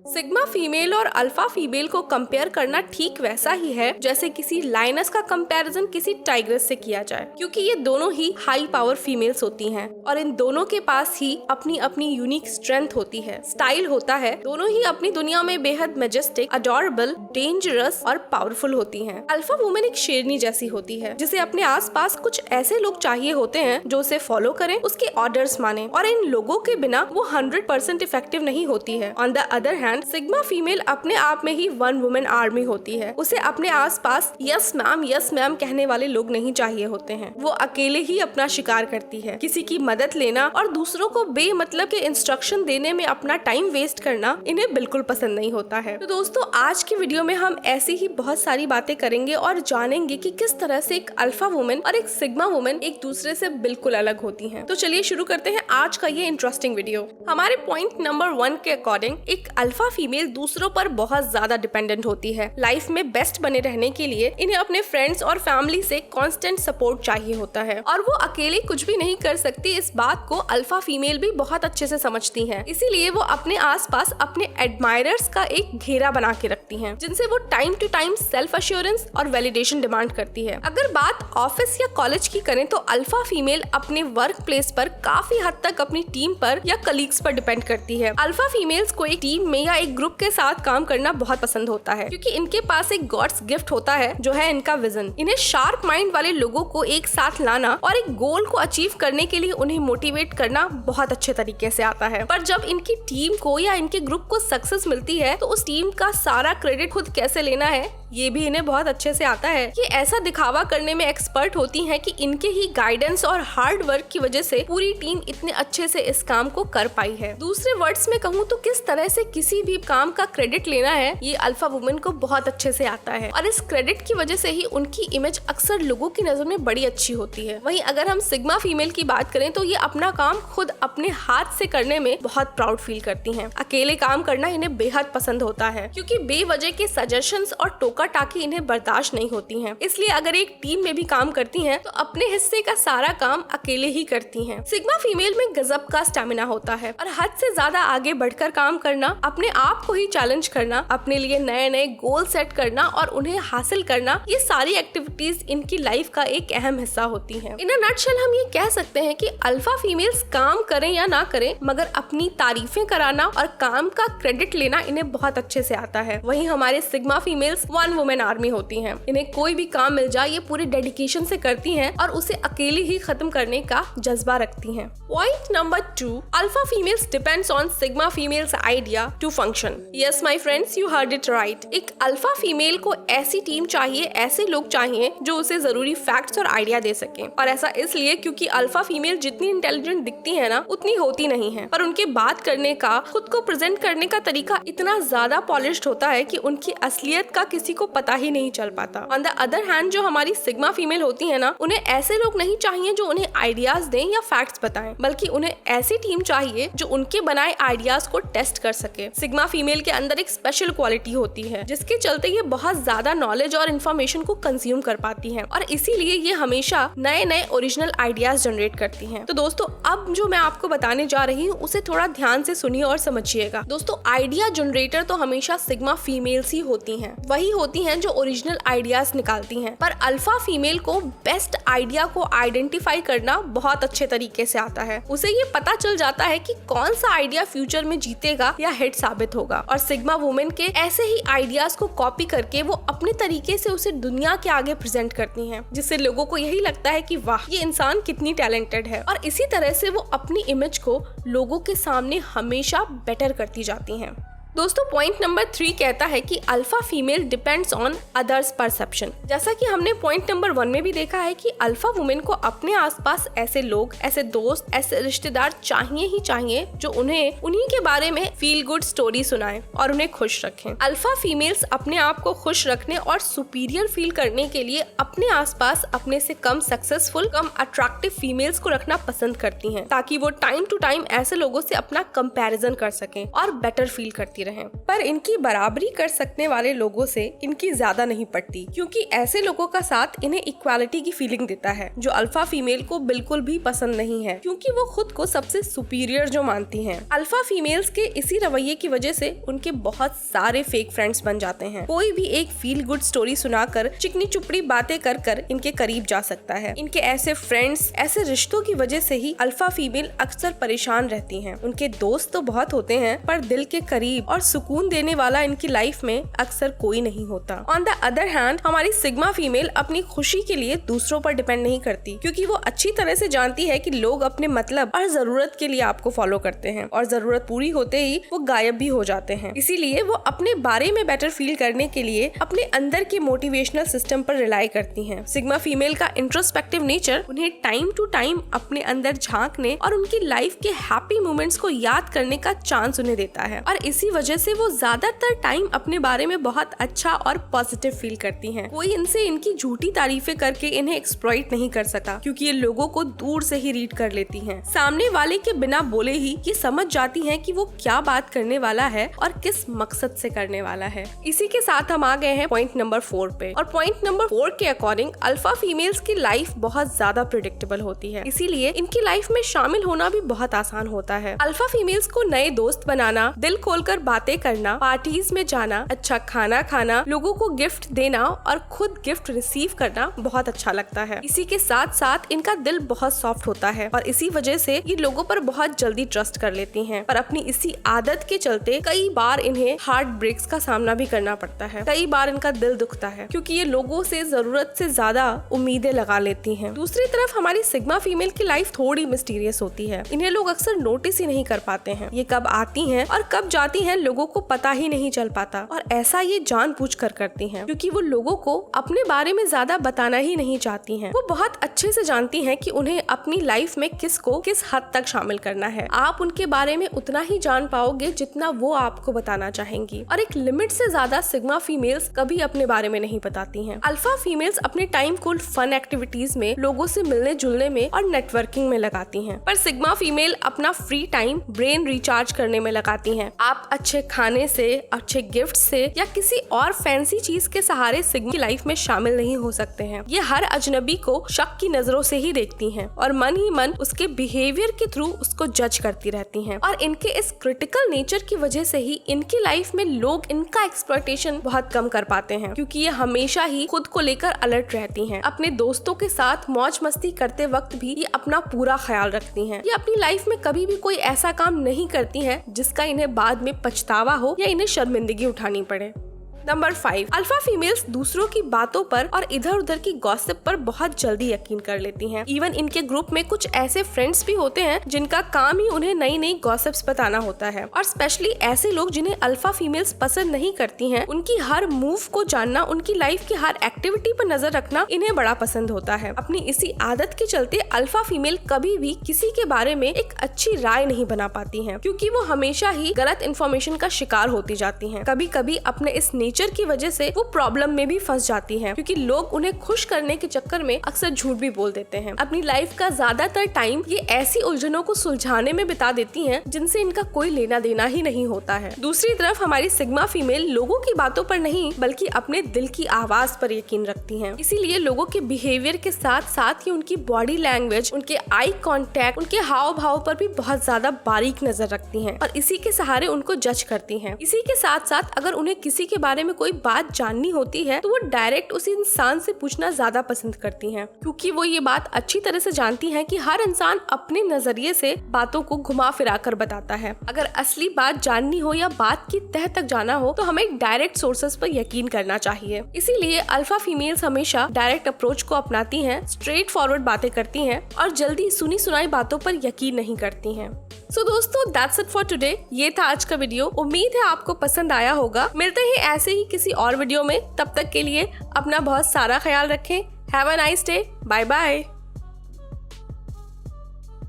Sigma female और alpha female को compare करना ठीक वैसा ही है जैसे किसी लायनस का कंपैरिजन किसी टाइग्रेस से किया जाए, क्योंकि ये दोनों ही हाई पावर फीमेल्स होती हैं और इन दोनों के पास ही अपनी अपनी यूनिक स्ट्रेंथ होती है, स्टाइल होता है। दोनों ही अपनी दुनिया में बेहद मैजेस्टिक, अडोरेबल, डेंजरस और पावरफुल होती हैं। अल्फा वुमेन एक शेरनी जैसी होती है जिसे अपने आसपास कुछ ऐसे लोग चाहिए होते हैं जो उसे फॉलो करें, उसके ऑर्डर्स माने, और इन लोगों के बिना वो 100% इफेक्टिव नहीं होती है। On the other hand sigma female अपने आप में ही वन वुमेन आर्मी होती है। उसे अपने आसपास यस मैम कहने वाले लोग नहीं चाहिए होते हैं। वो अकेले ही अपना शिकार करती है। किसी की मदद लेना और दूसरों को बेमतलब के इंस्ट्रक्शन देने में अपना टाइम वेस्ट करना इन्हें बिल्कुल पसंद नहीं होता है। तो दोस्तों, आज की वीडियो में हम ऐसी ही बहुत सारी बातें करेंगे और जानेंगे कि किस तरह से एक अल्फा वुमेन और एक सिग्मा वुमेन एक दूसरे से बिल्कुल अलग होती हैं। तो चलिए शुरू करते हैं आज का ये इंटरेस्टिंग वीडियो। हमारे पॉइंट नंबर 1 के अकॉर्डिंग एक अल्फा फीमेल दूसरों पर बहुत ज्यादा डिपेंडेंट होती है। लाइफ में बेस्ट बने रहने के लिए इन्हें अपने फ्रेंड्स और फैमिली से कांस्टेंट सपोर्ट चाहिए होता है और वो अकेले कुछ भी नहीं कर सकती। इस बात को अल्फा फीमेल भी बहुत अच्छे से समझती हैं। इसीलिए वो अपने आसपास अपने एडमायरर्स का एक घेरा बना के रखती हैं, जिनसे वो time to time self assurance और वैलिडेशन डिमांड करती है। अगर बात ऑफिस या कॉलेज की करें तो अल्फा फीमेल अपने वर्क प्लेस पर काफी हद तक अपनी टीम पर या कलीग्स पर डिपेंड करती है। अल्फा फीमेल्स को एक टीम में या एक ग्रुप के साथ काम करना बहुत पसंद होता है, क्योंकि इनके पास एक गॉड्स गिफ्ट होता है जो है इनका विजन। इन्हें शार्प माइंड वाले लोगों को एक साथ लाना और एक गोल को अचीव करने के लिए उन्हें मोटिवेट करना बहुत अच्छे तरीके से आता है। पर जब इनकी टीम को या इनके ग्रुप को सक्सेस मिलती है तो उस टीम का सारा क्रेडिट खुद कैसे लेना है ये भी इन्हें बहुत अच्छे से आता है। ये ऐसा दिखावा करने में एक्सपर्ट होती हैं कि इनके ही गाइडेंस और हार्ड वर्क की वजह से पूरी टीम इतने अच्छे से इस काम को कर पाई है। दूसरे वर्ड्स में कहूँ तो किस तरह से किसी भी काम का क्रेडिट लेना है ये अल्फा वुमेन को बहुत अच्छे से आता है और इस क्रेडिट की वजह से ही उनकी इमेज अक्सर लोगों की नजर में बड़ी अच्छी होती है। वहीं अगर हम सिग्मा फीमेल की बात करें तो ये अपना काम खुद अपने हाथ से करने में बहुत प्राउड फील करती हैं। अकेले काम करना इन्हें बेहद पसंद होता है, क्योंकि बेवजह के सजेशंस और टाकी इन्हें बर्दाश्त नहीं होती हैं। इसलिए अगर एक टीम में भी काम करती हैं तो अपने हिस्से का सारा काम अकेले ही करती हैं। सिग्मा फीमेल में गजब का स्टैमिना होता है और हद से ज्यादा आगे बढ़कर काम करना, अपने आप को ही चैलेंज करना, अपने लिए नए नए गोल सेट करना और उन्हें हासिल करना, ये सारी एक्टिविटीज इनकी लाइफ का एक अहम हिस्सा होती हैं। इन अ नटशेल हम ये कह सकते हैं कि अल्फा फीमेल्स काम करें या ना करें मगर अपनी तारीफें कराना और काम का क्रेडिट लेना इन्हें बहुत अच्छे से आता है। वहीं हमारे sigma females one women army होती हैं। इन्हें कोई भी काम मिल जाए ये पूरे डेडिकेशन से करती हैं और उसे अकेले ही खत्म करने का जज्बा रखती हैं। Point number 2, alpha females depends on sigma females idea to function. Yes my friends, you heard it right. एक अल्फा फीमेल को ऐसी टीम चाहिए, ऐसे लोग चाहिए जो उसे जरूरी फैक्ट्स और आइडिया दे सके। और ऐसा इसलिए क्योंकि अल्फा फीमेल जितनी इंटेलिजेंट दिखती है ना उतनी होती नहीं है, पर उनके बात करने का, खुद को प्रेजेंट करने का तरीका इतना ज्यादा पॉलिश्ड होता है कि उनकी असलियत का किसी को पता ही नहीं चल पाता। ऑन द अदर हैंड जो हमारी सिग्मा फीमेल होती है ना, उन्हें ऐसे लोग नहीं चाहिए जो उन्हें आइडियाज दें या फैक्ट्स बताएं, बल्कि उन्हें ऐसी टीम चाहिए जो उनके बनाए आइडियाज को टेस्ट कर सके। सिग्मा फीमेल के अंदर एक स्पेशल क्वालिटी होती है जिसके चलते ये बहुत ज्यादा नॉलेज और इन्फॉर्मेशन को कंज्यूम कर पाती हैं और इसीलिए ये हमेशा नए नए ओरिजिनल आइडियाज जनरेट करती हैं। तो दोस्तों, अब जो मैं आपको बताने जा रही हूँ उसे थोड़ा ध्यान से सुनिए और समझिएगा। दोस्तों, आइडिया जनरेटर तो हमेशा सिग्मा फीमेल्स ही होती हैं, वही होती हैं जो ओरिजिनल आइडियाज निकालती हैं। पर अल्फा फीमेल को बेस्ट आइडिया को आइडेंटिफाई करना बहुत अच्छे तरीके से आता है। उसे ये पता चल जाता है कि कौन सा आइडिया फ्यूचर में जीतेगा या हिट साबित होगा और सिग्मा वुमेन के ऐसे ही आइडियाज को कॉपी करके वो अपने तरीके से उसे दुनिया के आगे प्रेजेंट करती हैं, जिससे लोगों को यही लगता है कि वाह, ये इंसान कितनी टैलेंटेड है। और इसी तरह से वो अपनी इमेज को लोगों के सामने हमेशा बेटर करती जाती हैं। दोस्तों, पॉइंट नंबर 3 कहता है कि alpha female depends on others perception. जैसा कि हमने पॉइंट नंबर 1 में भी देखा है कि अल्फा वुमेन को अपने आसपास ऐसे लोग, ऐसे दोस्त, ऐसे रिश्तेदार चाहिए ही चाहिए जो उन्हें उन्हीं के बारे में फील गुड स्टोरी सुनाएं और उन्हें खुश रखें। अल्फा फीमेल्स अपने आप को खुश रखने और सुपीरियर फील करने के लिए अपने आसपास अपने से कम सक्सेसफुल, कम अट्रैक्टिव फीमेल्स को रखना पसंद करती हैं, ताकि वो टाइम टू टाइम ऐसे लोगों से अपना कंपैरिजन कर सकें और बेटर फील करती रहें। पर इनकी बराबरी कर सकने वाले लोगों से इनकी ज्यादा नहीं पटती, क्योंकि ऐसे लोगों का साथ इन्हें इक्वालिटी की फीलिंग देता है, जो अल्फा फीमेल को बिल्कुल भी पसंद नहीं है, क्योंकि वो खुद को सबसे सुपीरियर जो मानती हैं। अल्फा फीमेल्स के इसी रवैये की वजह से उनके बहुत सारे फेक फ्रेंड्स बन जाते हैं। कोई भी एक फील गुड स्टोरी सुनाकर चिकनी चुपड़ी बातें कर इनके करीब जा सकता है। इनके ऐसे फ्रेंड्स, ऐसे रिश्तों की वजह से ही अल्फा फीमेल अक्सर परेशान रहती हैं। उनके दोस्त तो बहुत होते हैं, पर दिल के करीब और सुकून देने वाला इनकी लाइफ में अक्सर कोई नहीं होता। ऑन द अदर हैंड हमारी सिग्मा फीमेल अपनी खुशी के लिए दूसरों पर डिपेंड नहीं करती, क्योंकि वो अच्छी तरह से जानती है कि लोग अपने मतलब और जरूरत के लिए आपको फॉलो करते हैं, और जरूरत पूरी होते ही वो गायब भी हो जाते हैं। इसीलिए वो अपने बारे में बेटर फील करने के लिए अपने अंदर के मोटिवेशनल सिस्टम पर रिलाई करती हैं। सिग्मा फीमेल का इंट्रोस्पेक्टिव नेचर उन्हें टाइम टू टाइम अपने अंदर झांकने और उनकी लाइफ के हैप्पी मोमेंट्स को याद करने का चांस उन्हें देता है, और इसी वजह से वो ज्यादातर टाइम अपने बारे में बहुत अच्छा और पॉजिटिव फील करती हैं। कोई इनसे इनकी झूठी तारीफें करके इन्हें एक्सप्लॉइट नहीं कर सका, क्योंकि ये लोगों को दूर से ही रीड कर लेती हैं। सामने वाले के बिना बोले ही ये समझ जाती हैं कि वो क्या बात करने वाला है और किस मकसद से करने वाला है। इसी के साथ हम आ गए हैं पॉइंट नंबर 4 पे, और पॉइंट नंबर 4 के अकॉर्डिंग अल्फा फीमेल्स की लाइफ बहुत ज्यादा प्रिडिक्टेबल होती है, इसीलिए इनकी लाइफ में शामिल होना भी बहुत आसान होता है। अल्फा फीमेल्स को नए दोस्त बनाना, दिल खोलकर बातें करना, पार्टीज में जाना, अच्छा खाना खाना, लोगों को गिफ्ट देना और खुद गिफ्ट रिसीव करना बहुत अच्छा लगता है। इसी के साथ साथ इनका दिल बहुत सॉफ्ट होता है, और इसी वजह से ये लोगों पर बहुत जल्दी ट्रस्ट कर लेती हैं। पर अपनी इसी आदत के चलते कई बार इन्हें हार्ट ब्रेक्स का सामना भी करना पड़ता है। कई बार इनका दिल दुखता है, क्योंकि ये लोगों से जरूरत से ज्यादा उम्मीदें लगा लेती हैं। दूसरी तरफ हमारी सिग्मा फीमेल की लाइफ थोड़ी मिस्टीरियस होती है। इन्हें लोग अक्सर नोटिस ही नहीं कर पाते हैं। ये कब आती हैं और कब जाती हैं लोगों को पता ही नहीं चल पाता, और ऐसा ये जानबूझकर करती हैं, क्योंकि वो लोगों को अपने बारे में ज्यादा बताना ही नहीं चाहती हैं। वो बहुत अच्छे से जानती हैं कि उन्हें अपनी लाइफ में किसको किस हद तक शामिल करना है। आप उनके बारे में उतना ही जान पाओगे जितना वो आपको बताना चाहेंगी, और एक लिमिट से ज्यादा सिग्मा फीमेल्स कभी अपने बारे में नहीं बताती हैं। अल्फा फीमेल्स अपने टाइम को फन एक्टिविटीज में, लोगों से मिलने जुलने में और नेटवर्किंग में लगाती हैं, पर सिग्मा फीमेल अपना फ्री टाइम ब्रेन रिचार्ज करने में लगाती हैं। आप अच्छे खाने से, अच्छे गिफ्ट से या किसी और फैंसी चीज के सहारे सिग्मा की लाइफ में शामिल नहीं हो सकते हैं। ये हर अजनबी को शक की नजरों से ही देखती हैं, और मन ही मन उसके बिहेवियर के थ्रू उसको जज करती रहती हैं। और इनके इस क्रिटिकल नेचर की वजह से ही इनकी लाइफ में लोग इनका एक्सप्लॉयटेशन बहुत कम कर पाते हैं, क्योंकि ये हमेशा ही खुद को लेकर अलर्ट रहती हैं। अपने दोस्तों के साथ मौज मस्ती करते वक्त भी ये अपना पूरा ख्याल रखती हैं। ये अपनी लाइफ में कभी भी कोई ऐसा काम नहीं करती हैं जिसका इन्हें बाद में पछतावा हो या इन्हें शर्मिंदगी उठानी पड़े। नंबर 5, अल्फा फीमेल्स दूसरों की बातों पर और इधर उधर की गॉसिप पर बहुत जल्दी यकीन कर लेती हैं। इवन इनके ग्रुप में कुछ ऐसे फ्रेंड्स भी होते हैं जिनका काम ही उन्हें नई नई गॉसिप्स बताना होता है, और स्पेशली ऐसे लोग जिन्हें अल्फा फीमेल्स पसंद नहीं करती हैं, उनकी हर मूव को जानना, उनकी लाइफ की हर एक्टिविटी पर नजर रखना इन्हें बड़ा पसंद होता है। अपनी इसी आदत के चलते अल्फा फीमेल कभी भी किसी के बारे में एक अच्छी राय नहीं बना पाती हैं, क्योंकि वो हमेशा ही गलत इन्फॉर्मेशन का शिकार होती जाती हैं। कभी कभी अपने इस नेचर की वजह से वो प्रॉब्लम में भी फंस जाती हैं, क्योंकि लोग उन्हें खुश करने के चक्कर में अक्सर झूठ भी बोल देते हैं। अपनी लाइफ का ज्यादातर टाइम ये ऐसी उलझनों को सुलझाने में बिता देती हैं जिनसे इनका कोई लेना देना ही नहीं होता है। दूसरी तरफ हमारी सिग्मा फीमेल लोगों की बातों पर नहीं बल्कि अपने दिल की आवाज पर यकीन रखती हैं। इसीलिए लोगों के बिहेवियर के साथ साथ ही उनकी बॉडी लैंग्वेज, उनके आई कांटेक्ट, उनके हाव भाव पर भी बहुत ज्यादा बारीक नजर रखती हैं, और इसी के सहारे उनको जज करती हैं। इसी के साथ साथ अगर उन्हें किसी के बारे में कोई बात जाननी होती है तो वो डायरेक्ट उस इंसान से पूछना ज्यादा पसंद करती हैं, क्योंकि वो ये बात अच्छी तरह से जानती हैं कि हर इंसान अपने नजरिए से बातों को घुमा फिरा कर बताता है। अगर असली बात जाननी हो या बात की तह तक जाना हो तो हमें डायरेक्ट सोर्सेस पर यकीन करना चाहिए। इसीलिए अल्फा फीमेल्स हमेशा डायरेक्ट अप्रोच को अपनाती हैं, स्ट्रेट फॉरवर्ड बातें करती हैं और जल्दी सुनी सुनाई बातों पर यकीन नहीं करती हैं। सो दोस्तों, दैट्स इट फॉर टुडे। ये था आज का वीडियो। उम्मीद है आपको पसंद आया होगा। मिलते हैं ऐसे ही किसी और वीडियो में। तब तक के लिए अपना बहुत सारा ख्याल रखें। Have a nice day. Bye bye.